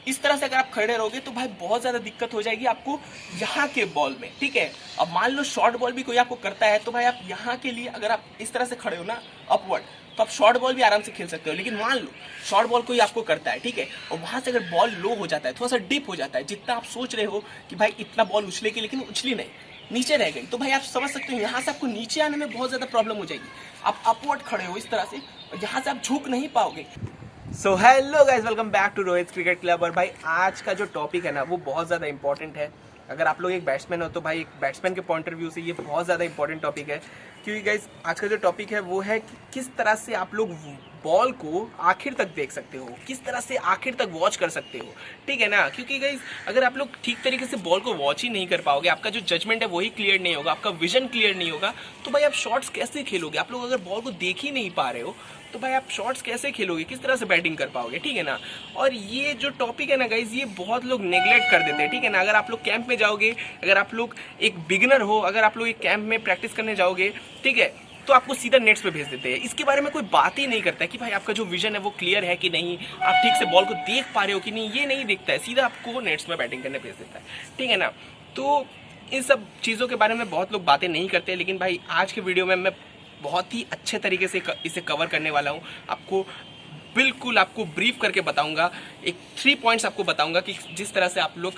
इस तरह से अगर आप खड़े रहोगे तो भाई बहुत ज़्यादा दिक्कत हो जाएगी आपको यहाँ के बॉल में, ठीक है। अब मान लो शॉर्ट बॉल भी कोई आपको करता है तो भाई आप यहाँ के लिए अगर आप इस तरह से खड़े हो ना अपवर्ड, तो आप शॉर्ट बॉल भी आराम से खेल सकते हो। लेकिन मान लो शॉर्ट बॉल कोई आपको करता है, ठीक है, और वहाँ से अगर बॉल लो हो जाता है, थोड़ा सा डीप हो जाता है, जितना आप सोच रहे हो कि भाई इतना बॉल उछलेगी, लेकिन उछली नहीं, नीचे रह गई, तो भाई आप समझ सकते हो यहाँ से आपको नीचे आने में बहुत ज़्यादा प्रॉब्लम हो जाएगी। आप अपवर्ड खड़े हो इस तरह से और यहाँ से आप झुक नहीं पाओगे। So hello guys, welcome back to Rohit cricket club. और भाई आज का जो टॉपिक है ना वो बहुत ज़्यादा इंपॉर्टेंट है। अगर आप लोग एक बैट्समैन हो तो भाई एक बैट्समैन के पॉइंट ऑफ व्यू से ये बहुत ज़्यादा इंपॉर्टेंट टॉपिक है, क्योंकि गाइस आज का जो टॉपिक है वो है कि किस तरह से आप लोग बॉल को आखिर तक देख सकते हो, किस तरह से आखिर तक वॉच कर सकते हो, ठीक है ना। क्योंकि गाइस अगर आप लोग ठीक तरीके से बॉल को वॉच ही नहीं कर पाओगे, आपका जो जजमेंट है वही क्लियर नहीं होगा, आपका विजन क्लियर नहीं होगा, तो भाई आप शॉट्स कैसे खेलोगे। आप लोग अगर बॉल को देख ही नहीं पा रहे हो तो भाई आप शॉट्स कैसे खेलोगे, किस तरह से बैटिंग कर पाओगे, ठीक है ना। और ये जो टॉपिक है ना गाइज, ये बहुत लोग नेग्लेक्ट कर देते हैं, ठीक है ना। अगर आप लोग कैंप में जाओगे, अगर आप लोग एक बिगिनर हो, अगर आप लोग एक कैंप में प्रैक्टिस करने जाओगे, ठीक है, तो आपको सीधा नेट्स पे भेज देते हैं। इसके बारे में कोई बात ही नहीं करता है कि भाई आपका जो विजन है वो क्लियर है कि नहीं, आप ठीक से बॉल को देख पा रहे हो कि नहीं, ये नहीं देखता है, सीधा आपको नेट्स में बैटिंग करने भेज देता है, ठीक है ना। तो इन सब चीज़ों के बारे में बहुत लोग बातें नहीं करते, लेकिन भाई आज के वीडियो में मैं बहुत ही अच्छे तरीके से इसे कवर करने वाला हूँ। आपको बिल्कुल आपको ब्रीफ करके बताऊंगा, एक 3 पॉइंट्स आपको बताऊंगा कि जिस तरह से आप लोग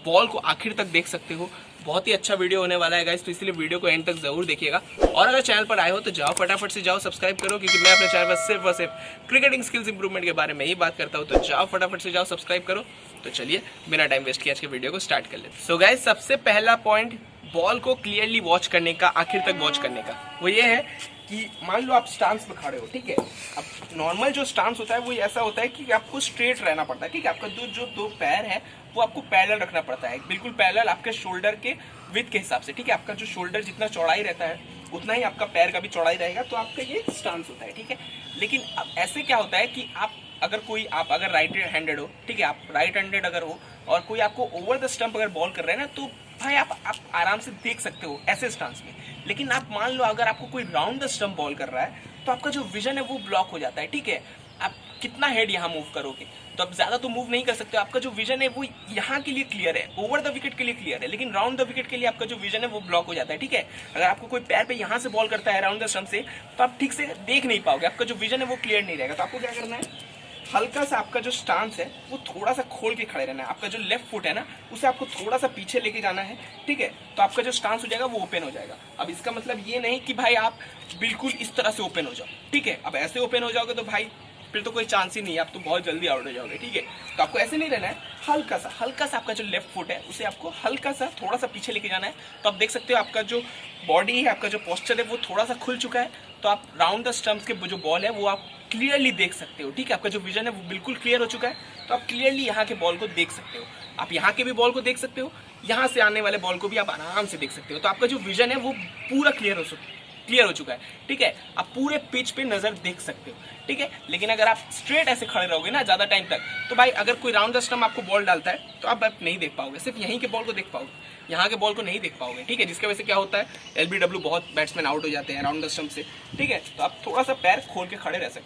बॉल को आखिर तक देख सकते हो। बहुत ही अच्छा वीडियो होने वाला है गाइस, तो इसलिए वीडियो को एंड तक जरूर देखिएगा। और अगर चैनल पर आए हो तो जाओ फटाफट से जाओ सब्सक्राइब करो, क्योंकि मैं अपने चैनल पर सिर्फ और सिर्फ क्रिकेटिंग स्किल्स इंप्रूवमेंट के बारे में ही बात करता हूँ। तो जाओ फटाफट से जाओ सब्सक्राइब करो। तो चलिए बिना टाइम वेस्ट किए आज के वीडियो को स्टार्ट कर लेते। सो गाइस सबसे पहला पॉइंट बॉल को क्लियरली वॉच करने का, आखिर तक वॉच करने का, वो ये है कि मान लो आप स्टांस में खड़े हो, ठीक है। अब नॉर्मल जो स्टांस होता है वो ऐसा होता है कि आपको स्ट्रेट रहना पड़ता है, ठीक है। आपका जो दो पैर है वो आपको पैरेलल रखना पड़ता है, बिल्कुल पैरेलल आपके शोल्डर के विड्थ के हिसाब से, ठीक है। आपका जो शोल्डर जितना चौड़ाई रहता है उतना ही आपका पैर का भी चौड़ाई रहेगा, तो आपका ये स्टांस होता है, ठीक है। लेकिन अब ऐसे क्या होता है कि आप अगर राइट हैंडेड हो, ठीक है, आप राइट हैंडेड अगर हो और कोई आपको ओवर द स्टंप अगर बॉल कर रहे हैं ना, तो भाई आप आराम से देख सकते हो ऐसे स्टांस में। लेकिन आप मान लो अगर आपको कोई राउंड द स्टंप बॉल कर रहा है तो आपका जो विजन है वो ब्लॉक हो जाता है, ठीक है। आप कितना हेड यहाँ मूव करोगे, तो आप ज्यादा तो मूव नहीं कर सकते। आपका जो विजन है वो यहाँ के लिए क्लियर है, ओवर द विकेट के लिए क्लियर है, लेकिन राउंड द विकेट के लिए आपका जो विजन है वो ब्लॉक हो जाता है, ठीक है। अगर आपको कोई पैर पे यहाँ से बॉल करता है राउंड द स्टंप से, तो आप ठीक से देख नहीं पाओगे, आपका जो विजन है वो क्लियर नहीं रहेगा। तो आपको क्या करना है, हल्का सा आपका जो स्टांस है वो थोड़ा सा खोल के खड़े रहना है। आपका जो लेफ्ट फुट है ना उसे आपको थोड़ा सा पीछे लेके जाना है, ठीक है। तो आपका जो स्टांस हो जाएगा वो ओपन हो जाएगा। अब इसका मतलब ये नहीं कि भाई आप बिल्कुल इस तरह से ओपन हो जाओ, ठीक है। अब ऐसे ओपन हो जाओगे तो भाई फिर तो कोई चांस ही नहीं है, आप तो बहुत जल्दी आउट हो जाओगे, ठीक है। तो आपको ऐसे नहीं रहना है, हल्का सा आपका जो लेफ्ट फुट है उसे आपको हल्का सा थोड़ा सा पीछे लेके जाना है। तो आप देख सकते हो आपका जो बॉडी है, आपका जो पोस्चर है वो थोड़ा सा खुल चुका है, तो आप राउंड द स्टंप्स के जो बॉल है वो आप क्लियरली देख सकते हो, ठीक है। आपका जो विजन है वो बिल्कुल क्लियर हो चुका है, तो आप क्लियरली यहाँ के बॉल को देख सकते हो। आप यहाँ के भी बॉल को देख सकते हो, यहाँ से आने वाले बॉल को भी आप आराम से देख सकते हो। तो आपका जो विजन है वो पूरा क्लियर हो चुका है, ठीक है। आप पूरे पिच पे नजर देख सकते हो, ठीक है। लेकिन अगर आप स्ट्रेट ऐसे खड़े रहोगे ना ज्यादा टाइम तक, तो भाई अगर कोई राउंड द स्टंप आपको बॉल डालता है तो आप नहीं देख पाओगे, सिर्फ यहीं के बॉल को देख पाओगे, यहाँ के बॉल को नहीं देख पाओगे, ठीक है। जिसकी वजह से क्या होता है, LBW बहुत बैट्समैन आउट हो जाते हैं राउंड द स्टंप से, ठीक है। तो आप थोड़ा सा पैर खोल के खड़े रह सकते हैं।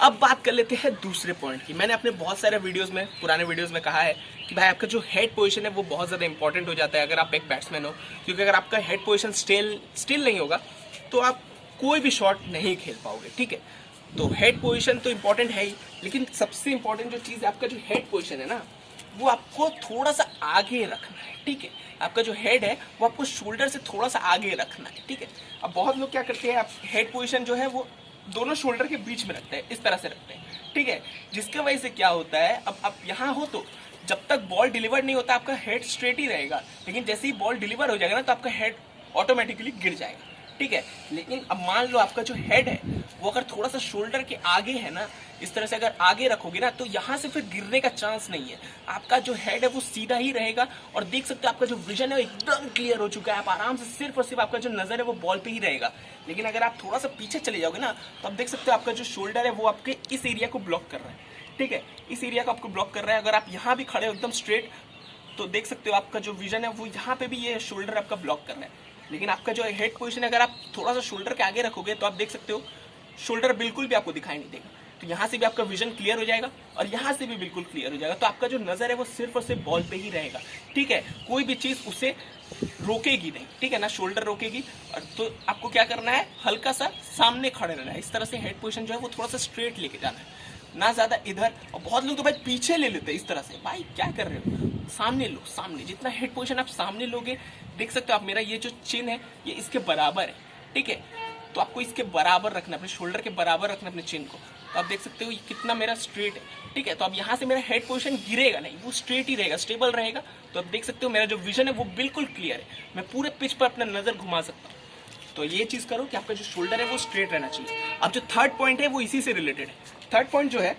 अब बात कर लेते हैं दूसरे पॉइंट की। मैंने अपने बहुत सारे पुराने वीडियोस में कहा है कि भाई आपका जो हेड पोजीशन है वो बहुत ज़्यादा इंपॉर्टेंट हो जाता है अगर आप एक बैट्समैन हो, क्योंकि अगर आपका हेड पोजीशन स्टिल नहीं होगा तो आप कोई भी शॉट नहीं खेल पाओगे, ठीक है। तो हेड पोजीशन तो इंपॉर्टेंट है ही, लेकिन सबसे इंपॉर्टेंट जो चीज़ है आपका जो हेड पोजीशन है ना वो आपको थोड़ा सा आगे रखना है, ठीक है। आपका जो हेड है वो आपको शोल्डर से थोड़ा सा आगे रखना है, ठीक है। अब बहुत लोग क्या करते हैं, आप हेड पोजीशन जो है वो दोनों शोल्डर के बीच में रखते हैं, इस तरह से रखते हैं, ठीक है। जिसके वजह से क्या होता है, अब आप यहाँ हो तो जब तक बॉल डिलीवर नहीं होता आपका हेड स्ट्रेट ही रहेगा, लेकिन जैसे ही बॉल डिलीवर हो जाएगा ना तो आपका हेड ऑटोमेटिकली गिर जाएगा, ठीक है। लेकिन अब मान लो आपका जो हेड है वो अगर थोड़ा सा शोल्डर के आगे है ना, इस तरह से अगर आगे रखोगे ना तो यहाँ से फिर गिरने का चांस नहीं है। आपका जो हेड है वो सीधा ही रहेगा और देख सकते हो आपका जो विजन है वो एकदम क्लियर हो चुका है। आप आराम से सिर्फ और सिर्फ आपका जो नजर है वो बॉल पे ही रहेगा। लेकिन अगर आप थोड़ा सा पीछे चले जाओगे ना तो आप देख सकते हो आपका जो शोल्डर है वो आपके इस एरिया को ब्लॉक कर रहा है, ठीक है। इस एरिया को आपको ब्लॉक कर रहा है। अगर आप यहाँ भी खड़े हो एकदम स्ट्रेट तो देख सकते हो आपका जो विजन है वो यहाँ पे भी ये शोल्डर आपका ब्लॉक कर रहा है। लेकिन आपका जो हेड पोजीशन है अगर आप थोड़ा सा शोल्डर के आगे रखोगे तो आप देख सकते हो शोल्डर बिल्कुल भी आपको दिखाई नहीं देगा, तो यहाँ से भी आपका विजन क्लियर हो जाएगा और यहाँ से भी बिल्कुल क्लियर हो जाएगा। तो आपका जो नजर है वो सिर्फ और सिर्फ बॉल पे ही रहेगा, ठीक है। कोई भी चीज उसे रोकेगी नहीं, ठीक है ना, शोल्डर रोकेगी। और तो आपको क्या करना है, हल्का सा सामने खड़े रहना है, इस तरह से हेड पोजीशन जो है वो थोड़ा सा स्ट्रेट लेके जाना है, ना ज्यादा इधर। और बहुत लोग तो भाई पीछे ले लेते हैं इस तरह से, भाई क्या कर रहे हो, सामने लो, सामने। जितना हेड पोजीशन आप सामने लोगे, देख सकते हो आप मेरा ये जो चिन है ये इसके बराबर है, ठीक है। तो आपको इसके बराबर रखना, अपने शोल्डर के बराबर रखना अपने चिन को। तो आप देख सकते हो ये कितना मेरा स्ट्रेट है, ठीक है। तो अब यहाँ से मेरा हेड पोजीशन गिरेगा नहीं, वो स्ट्रेट ही रहेगा, स्टेबल रहेगा। तो आप देख सकते हो मेरा जो विजन है वो बिल्कुल क्लियर है, मैं पूरे पिच पर अपना नजर घुमा सकता हूँ। तो ये चीज करो कि आपका जो शोल्डर है वो स्ट्रेट रहना चाहिए। अब जो थर्ड पॉइंट है वो इसी से रिलेटेड है। थर्ड पॉइंट जो है,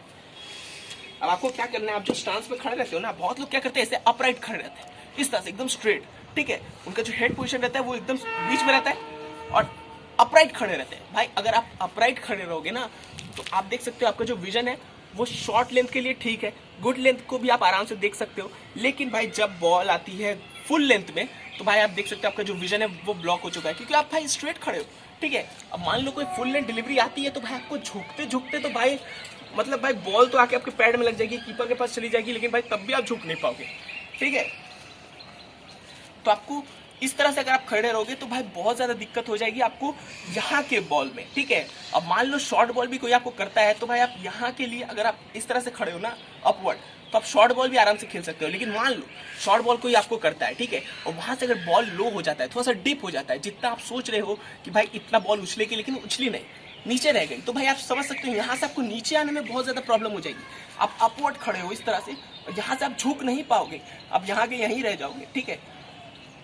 अब आपको क्या करना है, आप जो स्टांस पे खड़े रहते हो ना, बहुत लोग क्या करते हैं, ऐसे अपराइट खड़े रहते हैं इस तरह से एकदम स्ट्रेट, ठीक है। उनका जो हेड पोजीशन रहता है वो एकदम बीच में रहता है और अपराइट खड़े रहते हैं। भाई अगर आप अपराइट खड़े रहोगे ना, तो आप देख सकते हो आपका जो विजन है वो शॉर्ट लेंथ के लिए ठीक है, गुड लेंथ को भी आप आराम से देख सकते हो। लेकिन भाई जब बॉल आती है फुल लेंथ में, तो भाई आप देख सकते हो आपका जो विजन है वो ब्लॉक हो चुका है, क्योंकि आप भाई स्ट्रेट खड़े हो, ठीक है। अब मान लो कोई फुल लेंथ डिलीवरी आती है, तो भाई आपको झुकते झुकते तो भाई मतलब भाई बॉल तो आके आपके पैड में लग जाएगी, कीपर के पास चली जाएगी, लेकिन भाई तब भी आप झुक नहीं पाओगे, ठीक है। तो आपको इस तरह से अगर आप खड़े रहोगे तो भाई बहुत ज्यादा दिक्कत हो जाएगी आपको यहाँ के बॉल में, ठीक है। अब मान लो शॉर्ट बॉल भी कोई आपको करता है, तो भाई आप यहाँ के लिए अगर आप इस तरह से खड़े हो ना अपवर्ड, तो आप शॉर्ट बॉल भी आराम से खेल सकते हो। लेकिन मान लो शॉर्ट बॉल कोई आपको करता है, ठीक है, और वहां से अगर बॉल लो हो जाता है, थोड़ा सा डीप हो जाता है, जितना आप सोच रहे हो कि भाई इतना बॉल उछलेगी, लेकिन उछली नहीं, नीचे रह गई, तो भाई आप समझ सकते हो यहाँ से आपको नीचे आने में बहुत ज्यादा प्रॉब्लम हो जाएगी। आप अपवर्ड खड़े हो इस तरह से, और यहाँ से आप झुक नहीं पाओगे, आप यहाँ के यहीं रह जाओगे, ठीक है।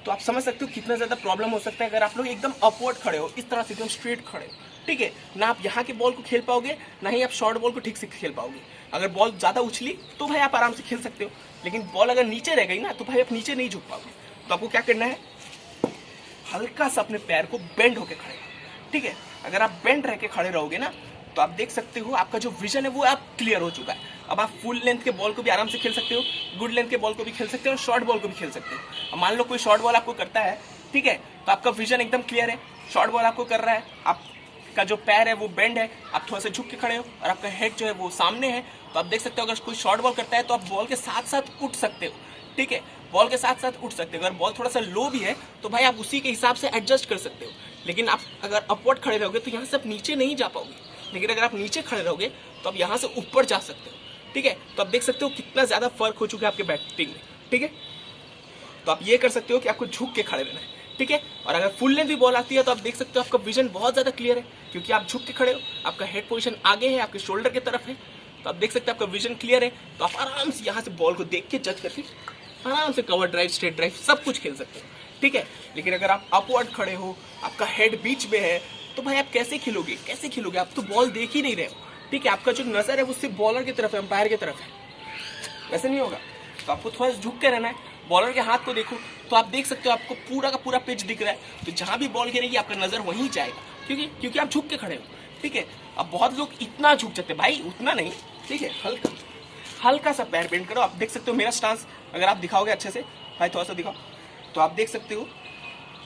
तो आप समझ सकते हो कितना ज्यादा प्रॉब्लम हो सकता है अगर आप लोग एकदम अपवर्ड खड़े हो, इस तरह से एकदम स्ट्रेट खड़े हो, ठीक है। ना आप यहाँ के बॉल को खेल पाओगे, ना ही आप शॉर्ट बॉल को ठीक से खेल पाओगे। अगर बॉल ज्यादा उछली तो भाई आप आराम से खेल सकते हो, लेकिन बॉल अगर नीचे रह गई ना, तो भाई आप नीचे नहीं झुक पाओगे। तो आपको क्या करना है, हल्का सा अपने पैर को बेंड होके खड़े, ठीक है। अगर आप बेंड रह के खड़े रहोगे ना, तो आप देख सकते हो आपका जो विजन है वो आप क्लियर हो चुका है। अब आप फुल लेंथ के बॉल को भी आराम से खेल सकते हो, गुड लेंथ के बॉल को भी खेल सकते हो, और शॉर्ट बॉल को भी खेल सकते हो। अब मान लो कोई शॉर्ट बॉल आपको करता है, ठीक है, तो आपका विजन एकदम क्लियर है। शॉर्ट बॉल आपको कर रहा है, आपका जो पैर है वो बेंड है, आप थोड़ा सा झुक के खड़े हो, और आपका हेड जो है वो सामने है। तो आप देख सकते हो अगर कोई शॉर्ट बॉल करता है तो आप बॉल के साथ साथ उठ सकते हो, ठीक है, बॉल के साथ साथ उठ सकते हो। अगर बॉल थोड़ा सा लो भी है तो भाई आप उसी के हिसाब से एडजस्ट कर सकते हो। लेकिन आप अगर अपवर्ड खड़े रहोगे तो यहाँ से आप नीचे नहीं जा पाओगे, लेकिन अगर आप नीचे खड़े रहोगे तो आप यहाँ से ऊपर जा सकते हो, ठीक है। तो आप देख सकते हो कितना ज्यादा फर्क हो चुका है आपके बैटिंग में, ठीक है। तो आप ये कर सकते हो कि आपको झुक के खड़े रहना है, ठीक है। और अगर फुल लेंथ भी बॉल आती है तो आप देख सकते हो आपका विजन बहुत ज्यादा क्लियर है, क्योंकि आप झुक के खड़े हो, आपका हेड पोजीशन आगे है, आपके शोल्डर की तरफ है। तो आप देख सकते हो आपका विजन क्लियर है, तो आप आराम से यहाँ से बॉल को देख के जज करके आराम से कवर ड्राइव, स्ट्रेट ड्राइव सब कुछ खेल सकते हो, ठीक है। लेकिन अगर आप अपवर्ड खड़े हो, आपका हेड बीच में है, तो भाई आप कैसे खेलोगे, कैसे खेलोगे, आप तो बॉल देख ही नहीं रहे हो, ठीक है। आपका जो नजर है वो सिर्फ बॉलर की तरफ है, अंपायर की तरफ है, वैसे नहीं होगा। तो आपको थोड़ा झुक के रहना है, बॉलर के हाथ को देखो, तो आप देख सकते हो आपको पूरा का पूरा पिच दिख रहा है, तो जहां भी बॉल गिरेगी आपका नजर वहीं जाएगा, क्योंकि आप झुक के खड़े हो, ठीक है। अब बहुत लोग इतना झुक जाते हैं, भाई उतना नहीं, ठीक है, हल्का सा पैर बेंड करो। आप देख सकते हो मेरा स्टांस, अगर आप दिखाओगे अच्छे से, भाई थोड़ा सा दिखाओ, तो आप देख सकते हो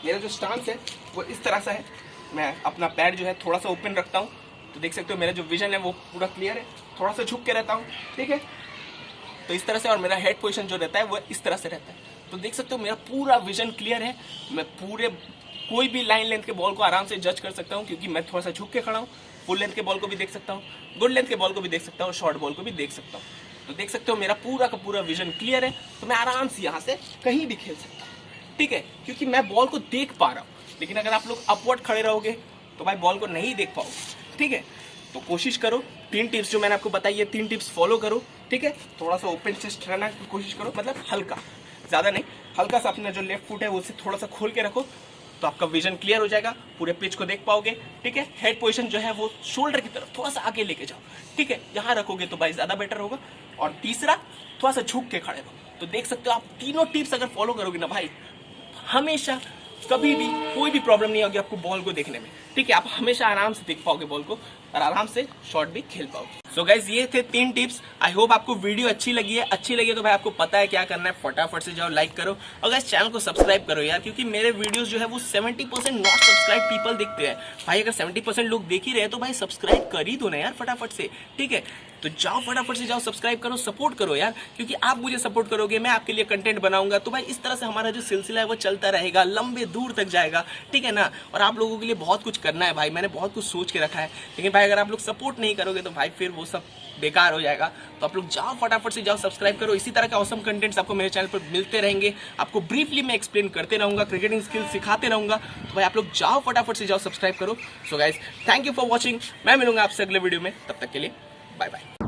मेरा जो स्टांस है वो इस तरह से है। मैं अपना पैर जो है थोड़ा सा ओपन रखता हूँ, तो देख सकते हो मेरा जो विजन है वो पूरा क्लियर है, थोड़ा सा झुक के रहता हूँ, ठीक है। तो इस तरह से, और मेरा हेड पोजीशन जो रहता है वो इस तरह से रहता है। तो देख सकते हो मेरा पूरा विजन क्लियर है, मैं पूरे कोई भी लाइन लेंथ के बॉल को आराम से जज कर सकता हूँ, क्योंकि मैं थोड़ा सा झुक के खड़ा हूँ। फुल लेंथ के बॉल को भी देख सकता हूँ, गुड लेंथ के बॉल को भी देख सकता हूँ, शॉर्ट बॉल को भी देख सकता हूँ। तो देख सकते हो मेरा पूरा का पूरा विजन क्लियर है, तो मैं आराम से यहाँ से कहीं भी खेल सकता हूँ, ठीक है, क्योंकि मैं बॉल को देख पा रहा हूँ। लेकिन अगर आप लोग अपवर्ड खड़े रहोगे तो भाई बॉल को नहीं देख पाओगे, ठीक है। तो कोशिश करो, 3 टिप्स जो मैंने आपको बताई है 3 टिप्स फॉलो करो, ठीक है। थोड़ा सा ओपन चेस्ट रहना की कोशिश करो, मतलब हल्का, ज्यादा नहीं, हल्का सा अपना जो लेफ्ट फुट है उसे थोड़ा सा खोल के रखो, तो आपका विजन क्लियर हो जाएगा, पूरे पिच को देख पाओगे, ठीक है। हेड पोजीशन जो है वो शोल्डर की तरफ थोड़ा सा आगे लेके जाओ, ठीक है, यहाँ रखोगे तो भाई ज्यादा बेटर होगा। और तीसरा, थोड़ा सा झुक के खड़े रहो। तो देख सकते हो आप तीनों टिप्स अगर फॉलो करोगे ना भाई, हमेशा कभी भी कोई भी प्रॉब्लम नहीं होगी आपको बॉल को देखने में, ठीक है। आप हमेशा आराम से देख पाओगे बॉल को, और आराम से शॉट भी खेल पाओगे। सो गाइज ये थे 3 टिप्स। आई होप आपको वीडियो अच्छी लगी है। अच्छी लगी है तो भाई आपको पता है क्या करना है, फटाफट से जाओ लाइक करो और गाइज चैनल को सब्सक्राइब करो यार, क्योंकि मेरे वीडियोस जो है वो 70% नॉट सब्सक्राइब पीपल देखते हैं भाई। अगर 70% लोग देख ही रहे हैं तो भाई सब्सक्राइब कर ही दो ना यार फटाफट से, ठीक है। तो जाओ फटाफट से जाओ सब्सक्राइब करो, सपोर्ट करो यार, क्योंकि आप मुझे सपोर्ट करोगे, मैं आपके लिए कंटेंट बनाऊंगा, तो भाई इस तरह से हमारा जो सिलसिला है वो चलता रहेगा, लंबे दूर तक जाएगा, ठीक है ना। और आप लोगों के लिए बहुत कुछ करना है भाई, मैंने बहुत कुछ सोच के रखा है, लेकिन भाई अगर आप लोग सपोर्ट नहीं करोगे तो भाई फिर वो सब बेकार हो जाएगा। तो आप लोग जाओ फटाफट से जाओ सब्सक्राइब करो। इसी तरह के ऑसम कंटेंट्स आपको मेरे चैनल पर मिलते रहेंगे। आपको ब्रीफली मैं एक्सप्लेन करते रहूंगा, क्रिकेटिंग स्किल्स सिखाते रहूंगा। तो भाई आप लोग जाओ फटाफट से जाओ सब्सक्राइब करो। So guys thank you for watching. मैं मिलूंगा आपसे अगले वीडियो में, तब तक के लिए बाय बाय।